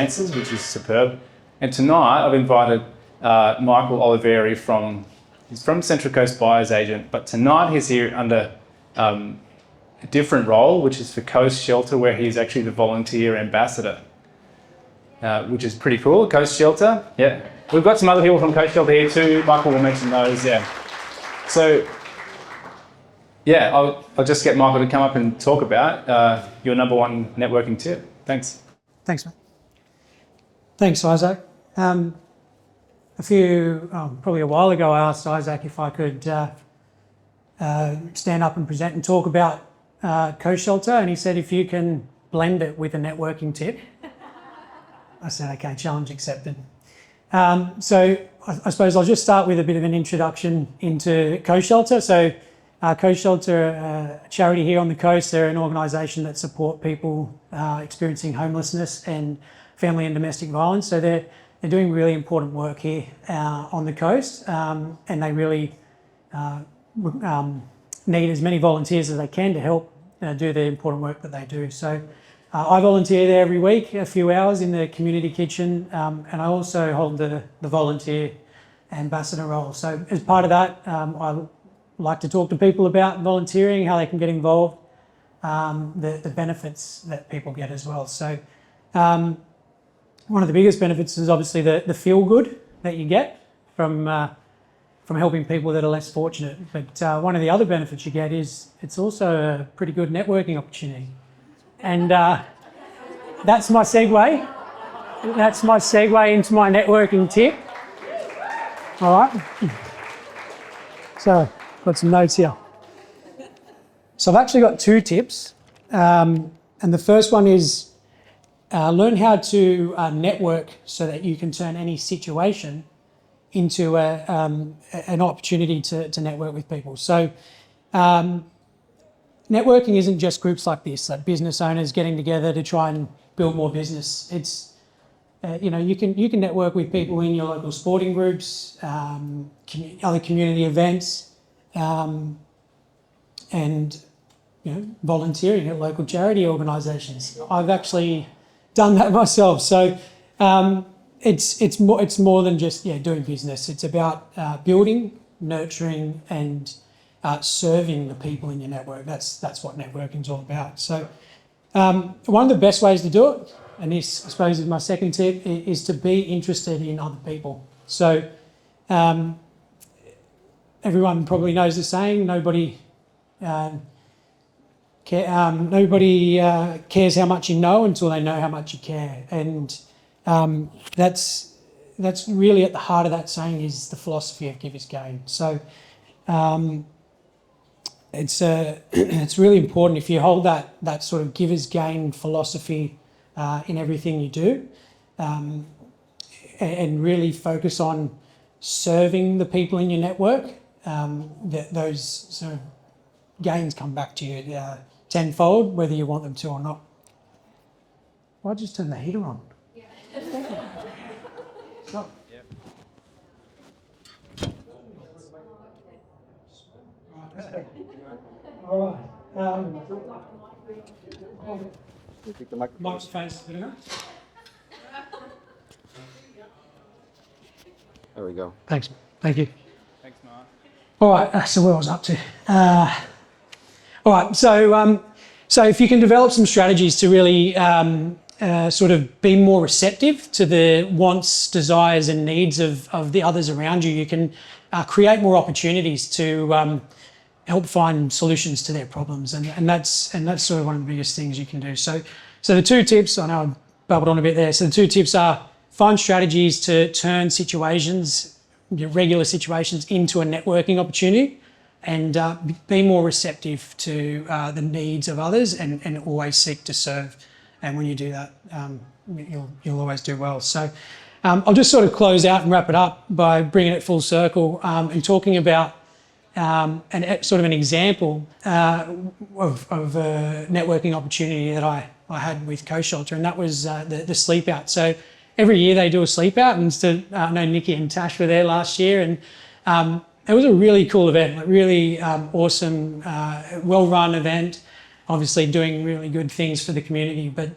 answers, which is superb. And tonight I've invited Michael Oliveri he's from Central Coast Buyers Agent, but tonight he's here under a different role, which is for Coast Shelter, where he's actually the volunteer ambassador, which is pretty cool. Coast Shelter, yeah. We've got some other people from Coast Shelter here too. Michael will mention those, yeah. So, yeah, I'll just get Michael to come up and talk about your number one networking tip. Thanks. Thanks, mate. Thanks, Isaac. Probably a while ago, I asked Isaac if I could stand up and present and talk about Coast Shelter, and he said, if you can blend it with a networking tip. I said, okay, challenge accepted. So I suppose I'll just start with a bit of an introduction into Coast Shelter. So Coast Shelter, a charity here on the coast, they're an organisation that support people experiencing homelessness and family and domestic violence. So they're doing really important work here on the coast, and they really need as many volunteers as they can to help do the important work that they do. So I volunteer there every week, a few hours in the community kitchen, and I also hold the volunteer ambassador role. So as part of that, I like to talk to people about volunteering, how they can get involved, the benefits that people get as well. So one of the biggest benefits is obviously the feel good that you get from helping people that are less fortunate. But one of the other benefits you get is it's also a pretty good networking opportunity. And that's my segue. That's my segue into my networking tip. All right. So got some notes here. So I've actually got two tips. And the first one is learn how to network so that you can turn any situation into an opportunity to network with people. So networking isn't just groups like this, like business owners getting together to try and build more business. It's you can network with people in your local sporting groups, other community events, and volunteering at local charity organisations. I've actually done that myself. So it's more than just doing business. It's about building, nurturing, and serving the people in your network. That's what networking is all about. So one of the best ways to do it, and this I suppose is my second tip, is to be interested in other people. So everyone probably knows the saying, nobody cares how much you know until they know how much you care. And that's really at the heart of that saying is the philosophy of give is gain. So it's really important if you hold that sort of give is gain philosophy in everything you do, and really focus on serving the people in your network, that those sort of gains come back to you tenfold, whether you want them to or not. Why just turn the heater on? Yeah. Stop. Yep. All right. Microphone's good enough. There we go. Thanks. Thank you. Thanks, Mark. All right. So where was I up to? All right. So if you can develop some strategies to really sort of be more receptive to the wants, desires, and needs of the others around you, you can create more opportunities to help find solutions to their problems, and that's sort of one of the biggest things you can do. So the two tips, I know I babbled on a bit there. So the two tips are find strategies to turn situations, your regular situations, into a networking opportunity, and be more receptive to the needs of others, and always seek to serve. And when you do that, you'll always do well. So I'll just sort of close out and wrap it up by bringing it full circle and talking about sort of an example of a networking opportunity that I had with Coast Shelter, and that was the sleep out. So every year they do a sleep out, and I know Nikki and Tash were there last year, and it was a really cool event, like really awesome, well-run event, obviously doing really good things for the community. But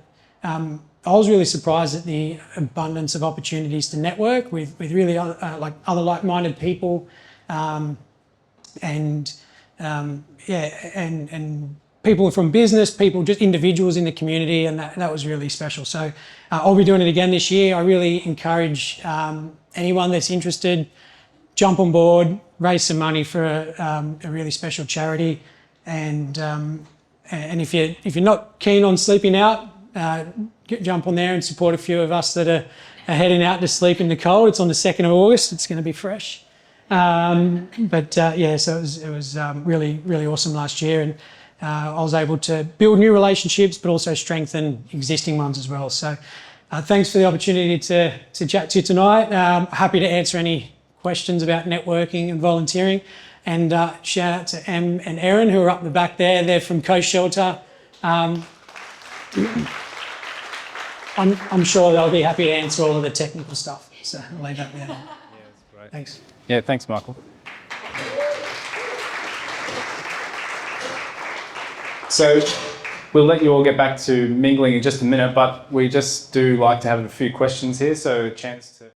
I was really surprised at the abundance of opportunities to network with really other like-minded people, and people from business, people, just individuals in the community, and that was really special. So I'll be doing it again this year. I really encourage anyone that's interested, jump on board, raise some money for a really special charity, and if you're not keen on sleeping out, jump on there and support a few of us that are heading out to sleep in the cold. It's on the 2nd of August. It's going to be fresh. So it was really, really awesome last year, and I was able to build new relationships, but also strengthen existing ones as well. So thanks for the opportunity to chat to you tonight. Happy to answer any questions about networking and volunteering. And shout out to Em and Erin, who are up the back there. They're from Coast Shelter. I'm sure they'll be happy to answer all of the technical stuff. So I'll leave that there. Yeah, that's great. Thanks. Yeah, thanks, Michael. So we'll let you all get back to mingling in just a minute, but we just do like to have a few questions here, so a chance to...